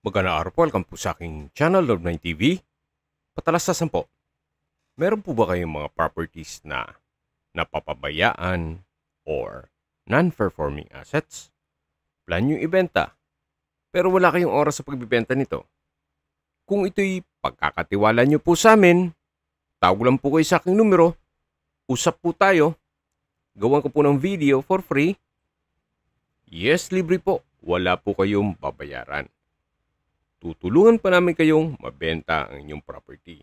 Magandang araw po, welcome po sa aking channel, Love9 TV. Patalastasan po, meron po ba kayong mga properties na napapabayaan or non-performing assets? Plan nyo ibenta, pero wala kayong oras sa pagbibenta nito. Kung ito'y pagkakatiwala nyo po sa amin, tawag lang po kayo sa aking numero, usap po tayo, gawan ko po ng video for free. Yes, libre po, wala po kayong babayaran. Tutulungan pa namin kayong mabenta ang inyong property.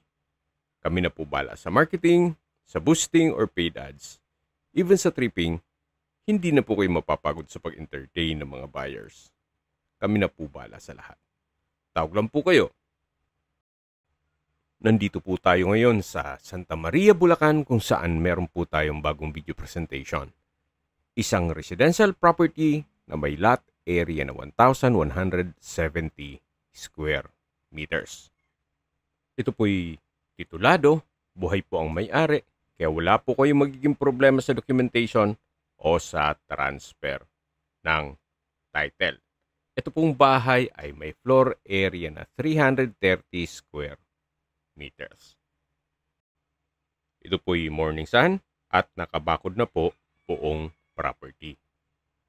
Kami na po bala sa marketing, sa boosting or paid ads. Even sa tripping, hindi na po kayo mapapagod sa pag-entertain ng mga buyers. Kami na po bala sa lahat. Tawag lang po kayo. Nandito po tayo ngayon sa Santa Maria, Bulacan kung saan meron po tayong bagong video presentation. Isang residential property na may lot area na 1,170 square meters. Ito po'y titulado, buhay po ang may-ari, kaya wala po kayong magiging problema sa documentation o sa transfer ng title. Ito pong bahay ay may floor area na 330 square meters. Ito po'y morning sun at nakabakod na po buong property.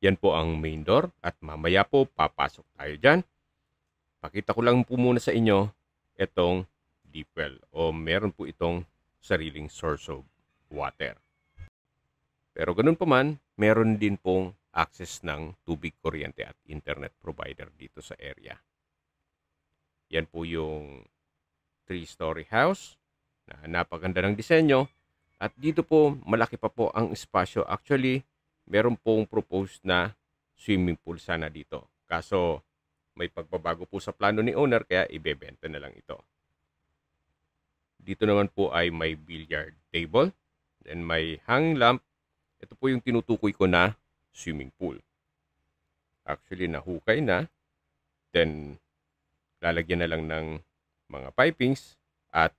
Yan po ang main door at mamaya po papasok tayo dyan. Pakita ko lang po muna sa inyo itong deep well o meron po itong sariling source of water. Pero ganun pa man, meron din pong access ng tubig, kuryente at internet provider dito sa area. Yan po yung 3-story house na napaganda ng disenyo at dito po malaki pa po ang espasyo. Actually, meron pong proposed na swimming pool sana dito. Kaso may pagbabago po sa plano ni owner kaya ibebenta na lang ito. Dito naman po ay may billiard table. Then may hanging lamp. Ito po yung tinutukoy ko na swimming pool. Actually nahukay na. Then lalagyan na lang ng mga pipings at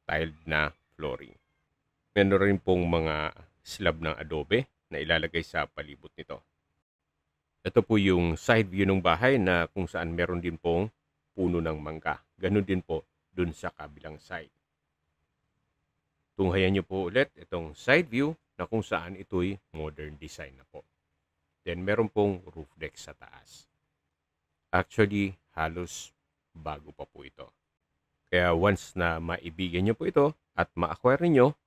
tiled na flooring. Meron rin pong mga slab ng adobe na ilalagay sa palibot nito. Ito po yung side view ng bahay na kung saan meron din pong puno ng mangga. Ganun din po dun sa kabilang side. Tunghayan nyo po ulit itong side view na kung saan ito'y modern design na po. Then meron pong roof deck sa taas. Actually, halos bago pa po ito. Kaya once na maibigyan nyo po ito at ma-acquire nyo,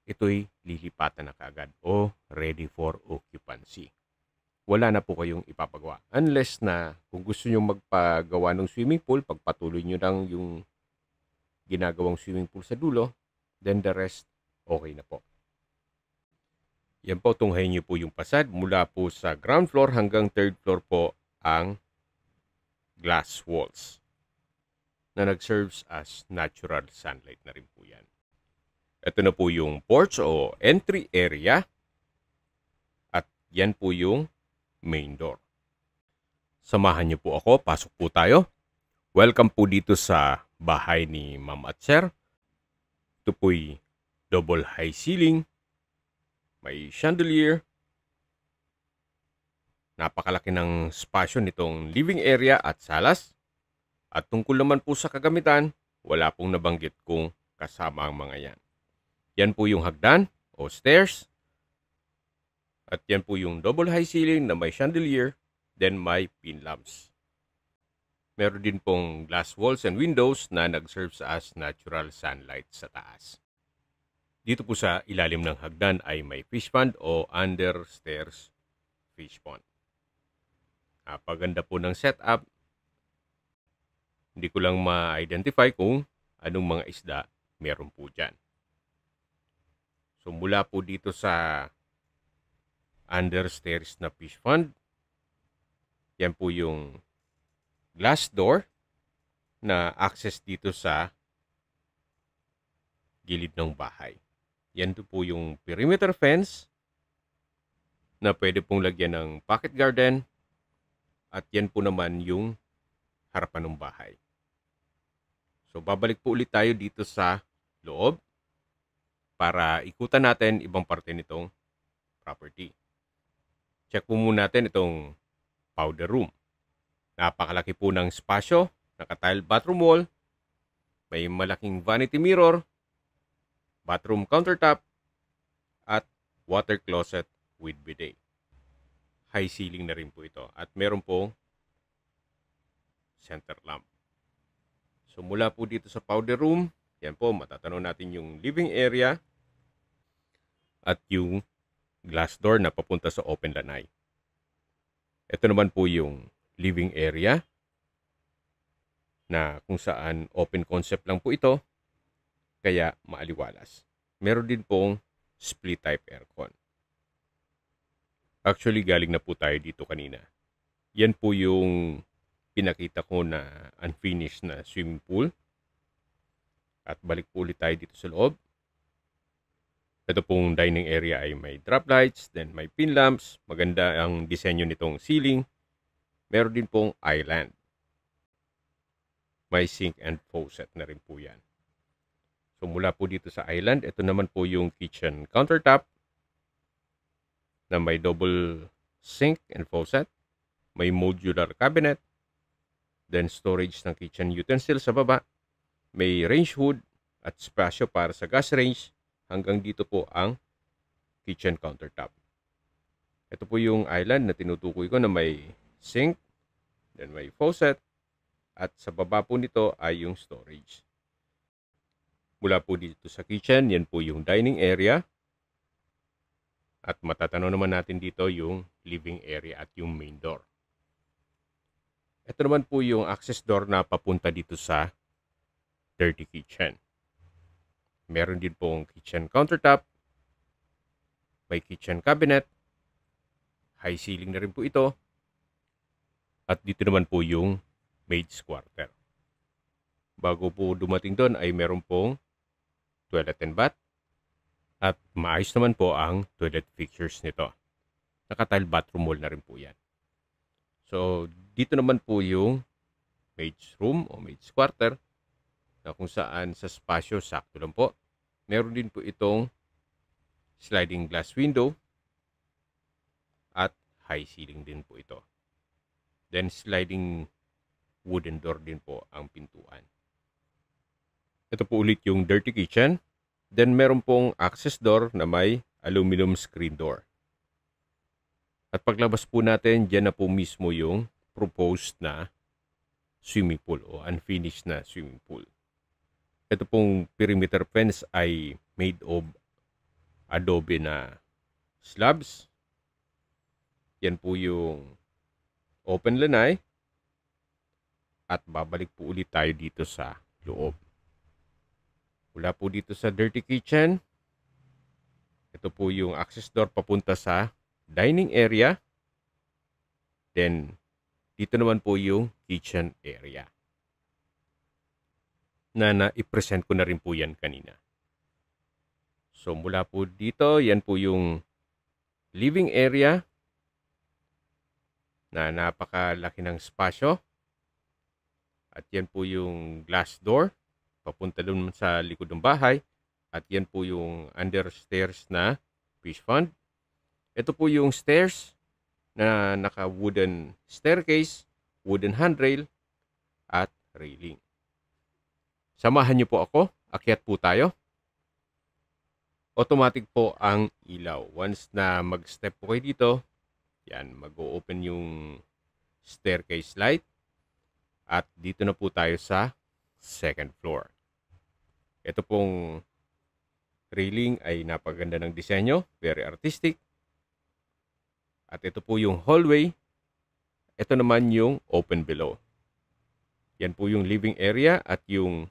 ito'y lilipatan na kaagad o ready for occupancy. Wala na po kayong ipapagawa. Unless na kung gusto nyo magpagawa ng swimming pool, pagpatuloy nyo lang yung ginagawang swimming pool sa dulo, then the rest, okay na po. Yan po, tunghayin nyo po yung pasad. Mula po sa ground floor hanggang third floor po ang glass walls na nag-serves as natural sunlight na rin po yan. Ito na po yung porch o entry area at yan po yung main door. Samahan niyo po ako, pasok po tayo. Welcome po dito sa bahay ni Ma'am at Sir. Ito po'y double high ceiling, may chandelier. Napakalaki ng spasyo nitong living area at salas. At tungkol naman po sa kagamitan, wala pong nabanggit kung kasama ang mga yan. Yan po yung hagdan o stairs. At yan po yung double high ceiling na may chandelier, then may pin lamps. Meron din pong glass walls and windows na nag-serves as natural sunlight sa taas. Dito po sa ilalim ng hagdan ay may fish pond o under stairs fish pond. Napaganda po ng setup. Hindi ko lang ma-identify kung anong mga isda meron po dyan. So mula po dito sa understairs na fish pond, yan po yung glass door na access dito sa gilid ng bahay. Yan po yung perimeter fence na pwede pong lagyan ng pocket garden at yan po naman yung harapan ng bahay. So babalik po ulit tayo dito sa loob para ikutan natin ibang parte nitong property. Check po muna natin itong powder room. Napakalaki po ng spasyo, naka-tile bathroom wall, may malaking vanity mirror, bathroom countertop, at water closet with bidet. High ceiling na rin po ito at meron pong center lamp. So mula po dito sa powder room, yan po matatanaw natin yung living area at yung glass door na papunta sa open lanay. Ito naman po yung living area na kung saan open concept lang po ito, kaya maaliwalas. Meron din pong split type aircon. Actually, galing na po tayo dito kanina. Yan po yung pinakita ko na unfinished na swimming pool. At balik po ulit tayo dito sa loob. Ito pong dining area ay may drop lights, then may pin lamps. Maganda ang disenyo nitong ceiling. Meron din pong island. May sink and faucet na rin po yan. So mula po dito sa island, ito naman po yung kitchen countertop na may double sink and faucet. May modular cabinet. Then storage ng kitchen utensils sa baba. May range hood at spasyo para sa gas range. Hanggang dito po ang kitchen countertop. Ito po yung island na tinutukoy ko na may sink, then may faucet, at sa baba po nito ay yung storage. Mula po dito sa kitchen, yan po yung dining area. At matatanaw naman natin dito yung living area at yung main door. Ito naman po yung access door na papunta dito sa dirty kitchen. Meron din pong kitchen countertop. May kitchen cabinet. High ceiling na rin po ito. At dito naman po yung maid's quarter. Bago po dumating doon ay meron pong toilet and bath. At maayos naman po ang toilet fixtures nito. Naka-tile bathroom wall na rin po yan. So, dito naman po yung maid's room o maid's quarter na kung saan sa spasyo sakto lang po. Meron din po itong sliding glass window at high ceiling din po ito. Then sliding wooden door din po ang pintuan. Ito po ulit yung dirty kitchen. Then meron pong access door na may aluminum screen door. At paglabas po natin, dyan na po mismo yung proposed na swimming pool o unfinished na swimming pool. Ito pong perimeter fence ay made of adobe na slabs. Yan po yung open lanay. At babalik po ulit tayo dito sa loob. Mula po dito sa dirty kitchen, ito po yung access door papunta sa dining area. Then, dito naman po yung kitchen area. Na i-present ko na rin po yan kanina. So, mula po dito, yan po yung living area na napakalaki ng spasyo. At yan po yung glass door papunta doon sa likod ng bahay. At yan po yung understairs na fish pond. Ito po yung stairs na naka-wooden staircase, wooden handrail, at railing. Samahan niyo po ako. Akyat po tayo. Automatic po ang ilaw. Once na mag-step po kayo dito, yan, mag-o-open yung staircase light. At dito na po tayo sa second floor. Ito pong railing ay napaganda ng disenyo. Very artistic. At ito po yung hallway. Ito naman yung open below. Yan po yung living area at yung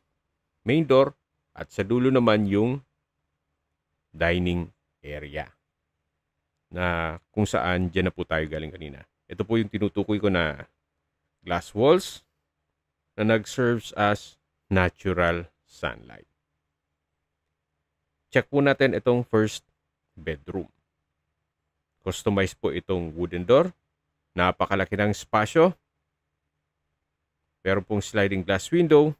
main door. At sa dulo naman yung dining area. Na kung saan dyan na po tayo galing kanina. Ito po yung tinutukoy ko na glass walls na nag-serves as natural sunlight. Check po natin itong first bedroom. Customized po itong wooden door. Napakalaki ng spasyo. Meron pong sliding glass window.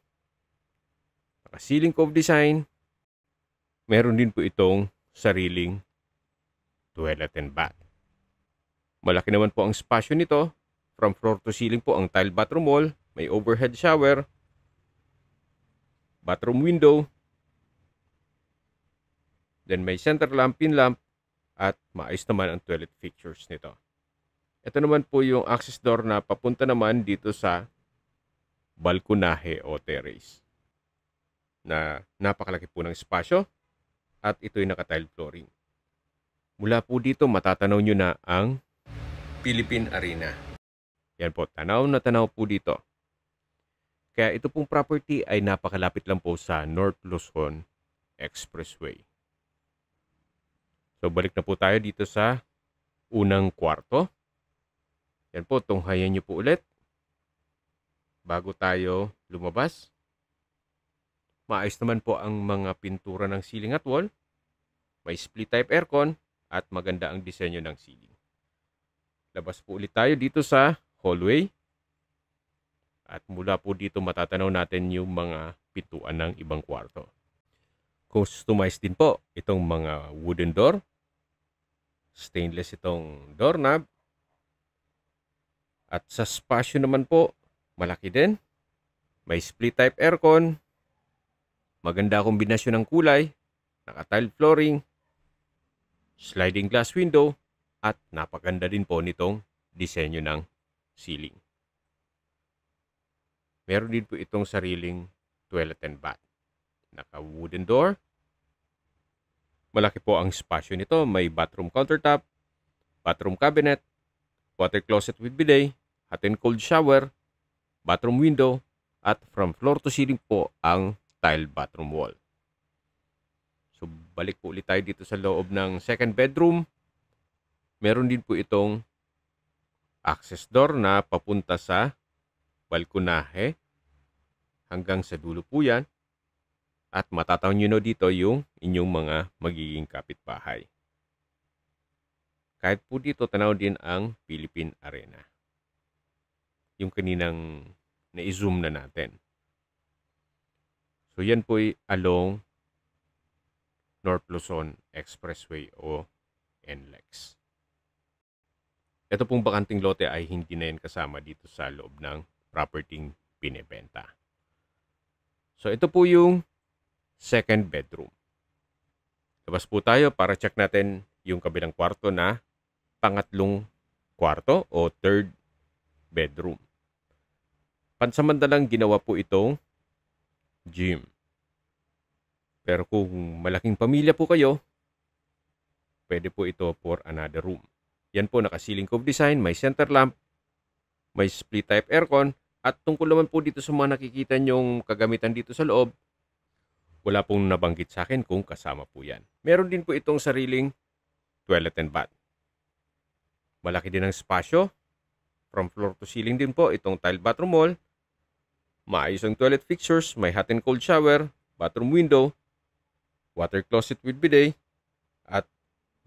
Naka-ceiling cove design. Meron din po itong sariling toilet and bath. Malaki naman po ang spasyo nito. From floor to ceiling po ang tile bathroom wall. May overhead shower, bathroom window, then may center lamp, pin lamp, at maayos naman ang toilet fixtures nito. Ito naman po yung access door na papunta naman dito sa balkonahe o terrace, na napakalaki po ng espasyo at ito'y naka-tile flooring. Mula po dito matatanaw nyo na ang Philippine Arena. Yan po, tanaw na tanaw po dito. Kaya ito pong property ay napakalapit lang po sa North Luzon Expressway. So balik na po tayo dito sa unang kwarto. Yan po, tunghayan nyo po ulit bago tayo lumabas. Maayos naman po ang mga pintura ng ceiling at wall. May split type aircon at maganda ang disenyo ng ceiling. Labas po ulit tayo dito sa hallway. At mula po dito matatanaw natin yung mga pintuan ng ibang kwarto. Customized din po itong mga wooden door. Stainless itong doorknob. At sa spasyo naman po, malaki din. May split type aircon. Maganda kombinasyon ng kulay. Naka-tile flooring. Sliding glass window. At napaganda din po nitong disenyo ng ceiling. Meron din po itong sariling toilet and bath. Naka-wooden door. Malaki po ang spasyo nito. May bathroom countertop, bathroom cabinet, water closet with bidet, hot and cold shower, bathroom window, at from floor to ceiling po ang tile bathroom wall. So, balik po ulit tayo dito sa loob ng second bedroom. Meron din po itong access door na papunta sa balkonahe. Hanggang sa dulo po yan. At matatawag nyo dito yung inyong mga magiging kapitbahay. Kahit po dito, tanaw din ang Philippine Arena. Yung kaninang na-zoom na natin. So yan po ay along North Luzon Expressway o NLEX. Ito pong bakanting lote ay hindi na yan kasama dito sa loob ng property binebenta. So ito po yung second bedroom. Labas po tayo para check natin yung kabilang kwarto na pangatlong kwarto o third bedroom. Pansamantalang ginawa po itong gym. Pero kung malaking pamilya po kayo, pwede po ito for another room. Yan po, naka-ceiling cove design, may center lamp, may split type aircon, at tungkol naman po dito sa mga nakikita nyong kagamitan dito sa loob, wala pong nabanggit sa akin kung kasama po yan. Meron din po itong sariling toilet and bath. Malaki din ang spasyo. From floor to ceiling din po itong tile bathroom wall. Maayos ang toilet fixtures, may hot and cold shower, bathroom window, water closet with bidet, at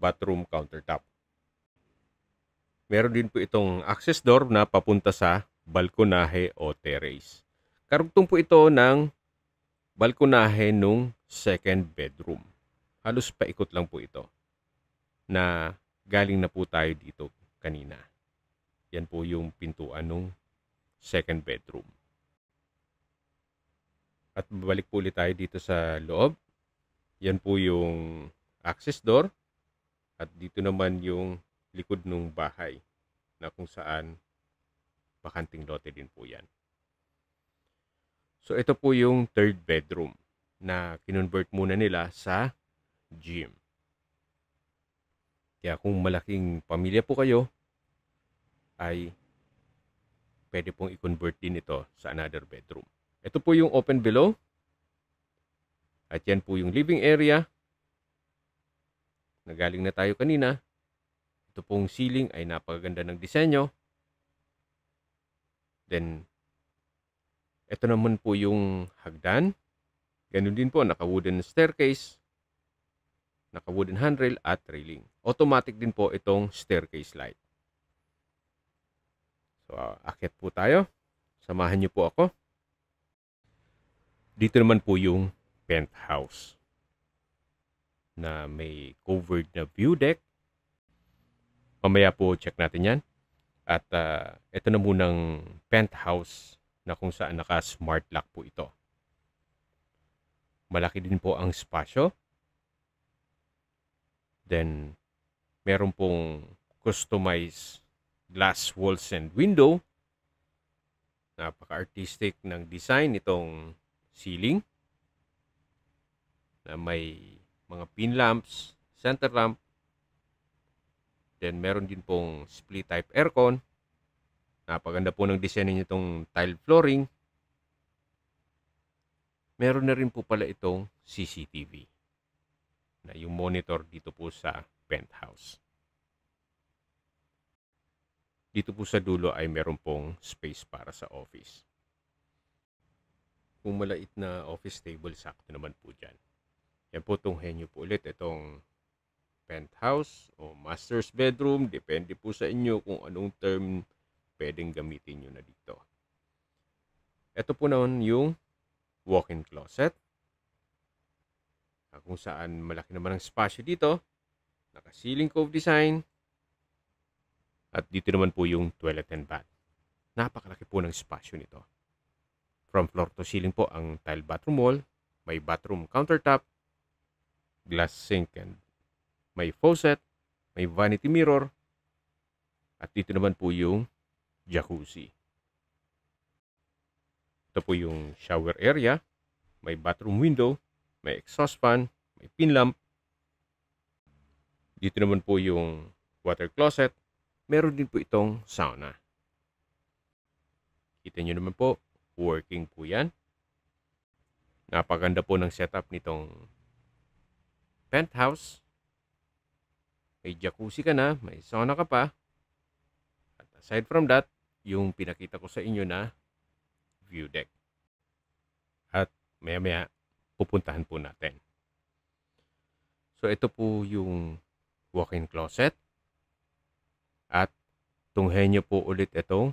bathroom countertop. Meron din po itong access door na papunta sa balkonahe o terrace. Karugtong po ito ng balkonahe nung second bedroom. Halos paikot lang po ito na galing na po tayo dito kanina. Yan po yung pintuan nung second bedroom. At babalik po ulit tayo dito sa loob. Yan po yung access door. At dito naman yung likod ng bahay na kung saan bakanting lote din po yan. So ito po yung third bedroom na kinonvert muna nila sa gym. Kaya kung malaking pamilya po kayo, ay pwede pong i-convert din ito sa another bedroom. Ito po yung open below. At yan po yung living area. Nagaling na tayo kanina. Ito pong ceiling ay napakaganda ng disenyo. Then, ito naman po yung hagdan. Ganun din po, naka-wooden staircase, naka-wooden handrail at railing. Automatic din po itong staircase light. So, akyat po tayo. Samahan niyo po ako. Dito naman po yung penthouse na may covered na view deck. Mamaya po check natin yan. At ito na munang penthouse na kung saan naka-smart lock po ito. Malaki din po ang spasyo. Then, meron pong customized glass walls and window. Napaka-artistic ng design itong ceiling na may mga pin lamps, center lamp. Then, meron din pong split type aircon. Napaganda po ng design nitong tile flooring. Meron na rin po pala itong CCTV na yung monitor dito po sa penthouse. Dito po sa dulo ay meron pong space para sa office. Kung malait na office table, sakto naman po dyan. Yan po, tunghen nyo po ulit itong penthouse o master's bedroom. Depende po sa inyo kung anong term pwedeng gamitin nyo na dito. Ito po naman yung walk-in closet. Kung saan malaki naman ang spasyo dito. Naka-ceiling cove design. At dito naman po yung toilet and bath. Napakalaki po ng spasyo nito. From floor to ceiling po ang tile bathroom wall. May bathroom countertop. Glass sink and may faucet. May vanity mirror. At dito naman po yung jacuzzi. Ito po yung shower area. May bathroom window. May exhaust fan. May pin lamp. Dito naman po yung water closet. Meron din po itong sauna. Kita nyo naman po, working po yan. Napaganda po ng setup nitong penthouse. May jacuzzi ka na, may sauna ka pa. At aside from that, yung pinakita ko sa inyo na view deck. At maya-maya, pupuntahan po natin. So ito po yung walk-in closet. At tunghen nyo po ulit itong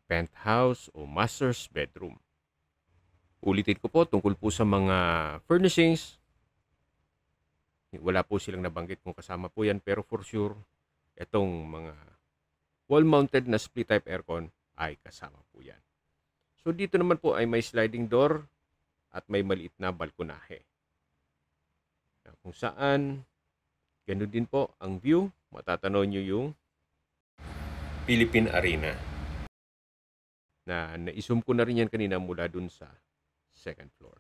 penthouse o master's bedroom. Ulitin ko po tungkol po sa mga furnishings. Wala po silang nabanggit kung kasama po yan, pero for sure, itong mga wall-mounted na split type aircon ay kasama po yan. So dito naman po ay may sliding door at may maliit na balkonahe. Kung saan, ganun din po ang view. Matatanaw nyo yung Philippine Arena. Na na-zoom ko na rin yan kanina mula dun sa second floor.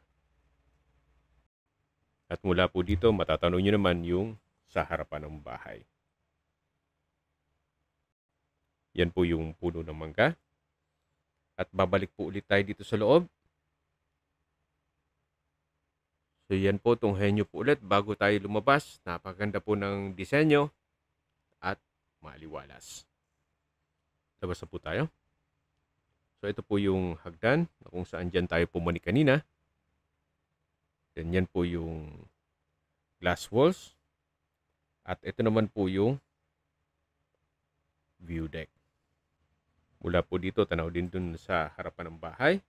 At mula po dito, matatanaw nyo naman yung sa harapan ng bahay. Yan po yung puno ng mangga. At babalik po ulit tayo dito sa loob. So yan po, tunghen nyo po ulit bago tayo lumabas. Napaganda po ng disenyo at maliwalas. Labas na po tayo. So ito po yung hagdan na kung saan dyan tayo pumuni kanina. Then yan po yung glass walls. At ito naman po yung view deck. Mula po dito, tanaw din dun sa harapan ng bahay.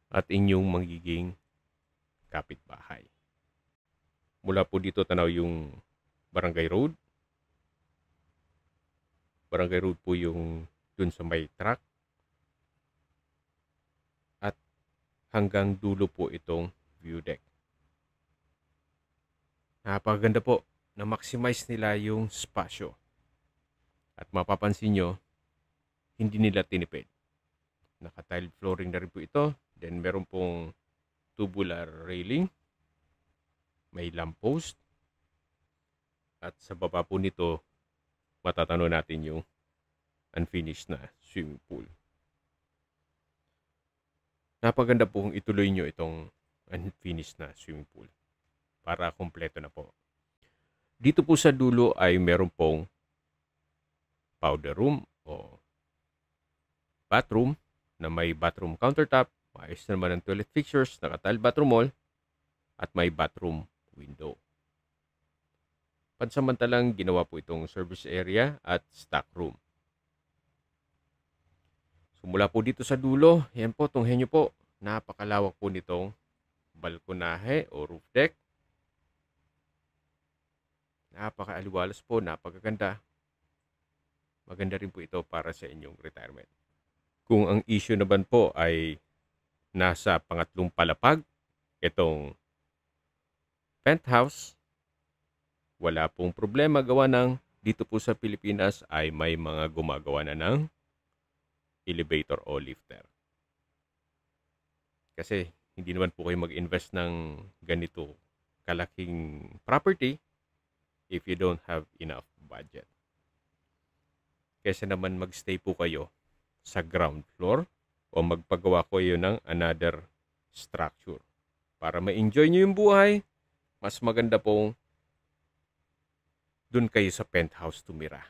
At inyong magiging kapitbahay. Mula po dito, tanaw yung Barangay Road. Barangay Road po yung dun sa may truck. At hanggang dulo po itong view deck. Napakaganda po na maximize nila yung spasyo. At mapapansin nyo, hindi nila tinipid. Naka-tile flooring na rin po ito. Then meron pong tubular railing. May lamppost. At sa baba po nito, matatanaw natin yung unfinished na swimming pool. Napaganda po kung ituloy nyo itong unfinished na swimming pool para kompleto na po. Dito po sa dulo ay meron pong powder room o bathroom na may bathroom countertop, maayos naman ang toilet fixtures, naka-tile bathroom wall, at may bathroom window. Pansamantalang ginawa po itong service area at stock room. So mula po dito sa dulo, yan po, tunghen nyo po, napakalawak po nitong balkonahe o roof deck. Napakaaliwalas po, napakaganda. maganda rin po ito para sa inyong retirement. Kung ang issue naman po ay nasa pangatlong palapag, itong penthouse, wala pong problema gawa ng dito po sa Pilipinas ay may mga gumagawa na ng elevator o lifter. Kasi hindi naman po kayo mag-invest ng ganito kalaking property if you don't have enough budget. Kaysa naman magstay po kayo sa ground floor o magpagawa ko kayo ng another structure. Para ma-enjoy nyo yung buhay, mas maganda pong dun kayo sa penthouse tumira.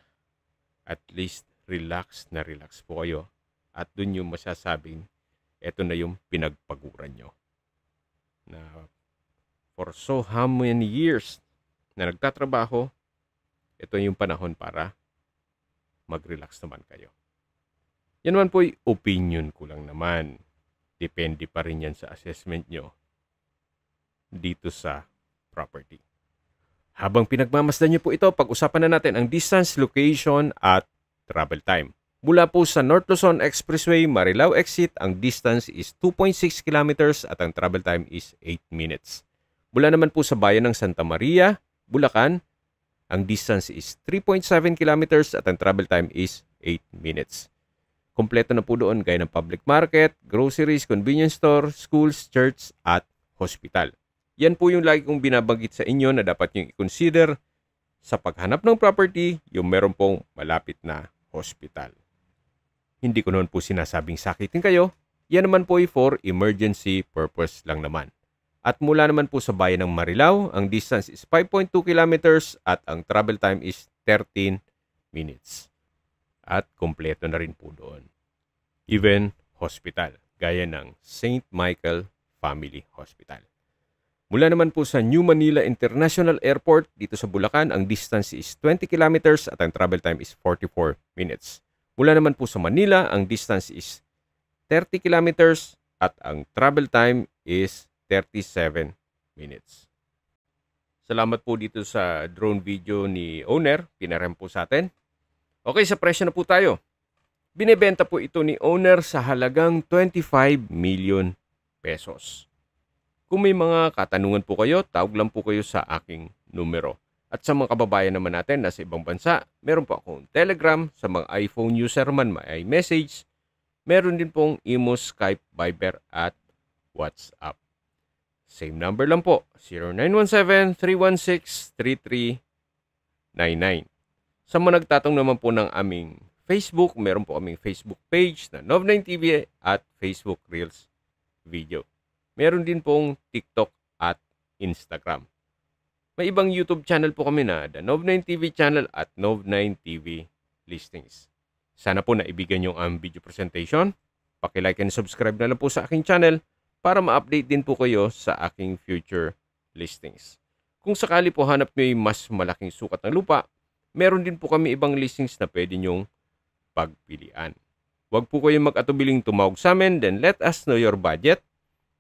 At least relax na relax po kayo at dun yung masasabing eto na yung pinagpaguran nyo. Na for so how many years na nagtatrabaho, ito yung panahon para mag-relax naman kayo. Yan naman po yung opinion ko lang naman. Depende pa rin yan sa assessment nyo dito sa property. Habang pinagmamasdan nyo po ito, pag-usapan na natin ang distance, location, at travel time. Mula po sa North Luzon Expressway, Marilao exit, ang distance is 2.6 kilometers at ang travel time is 8 minutes. Mula naman po sa bayan ng Santa Maria, Bulacan, ang distance is 3.7 kilometers at ang travel time is 8 minutes. Kompleto na po doon gaya ng public market, groceries, convenience store, schools, church, at hospital. Yan po yung lagi kong binabanggit sa inyo na dapat nyo i-consider sa paghanap ng property, yung meron pong malapit na hospital. Hindi ko noon po sinasabing sakitin kayo. Yan naman po ay for emergency purpose lang naman. At mula naman po sa bayan ng Marilao, ang distance is 5.2 kilometers at ang travel time is 13 minutes. At kompleto na rin po doon. Even hospital, gaya ng St. Michael Family Hospital. Mula naman po sa New Manila International Airport dito sa Bulacan, ang distance is 20 kilometers at ang travel time is 44 minutes. Mula naman po sa Manila, ang distance is 30 kilometers at ang travel time is 37 minutes. Salamat po dito sa drone video ni owner, pinarem po sa atin. Okay, sa presyo na po tayo. Binebenta po ito ni owner sa halagang 25 million pesos. Kung may mga katanungan po kayo, tawag lang po kayo sa aking numero. At sa mga kababayan naman natin na sa ibang bansa, meron po akong Telegram, sa mga iPhone user man may message. Meron din pong Imo, Skype, Viber at WhatsApp. Same number lang po, 0917-316-3399. Sa mga nagtatong naman po ng aming Facebook, meron po aming Facebook page na Nov9TV at Facebook Reels Video. Meron din pong TikTok at Instagram. May ibang YouTube channel po kami na The Nov9TV channel at Nov9TV Listings. Sana po naibigan yung ang video presentation. Paki-like and subscribe na lang po sa aking channel para ma-update din po kayo sa aking future listings. Kung sakali po hanap nyo yung mas malaking sukat ng lupa, meron din po kami ibang listings na pwede nyong pagpilian. Huwag po kayong mag-atubiling tumawag sa amin, then let us know your budget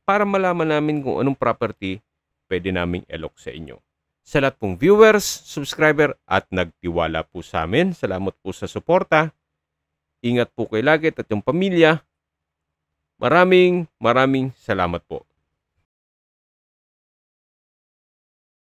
para malaman namin kung anong property pwede naming elok sa inyo. Sa lahat pong viewers, subscriber at nagtiwala po sa amin, salamat po sa suporta. Ingat po kayo lagi at yung pamilya. Maraming salamat po.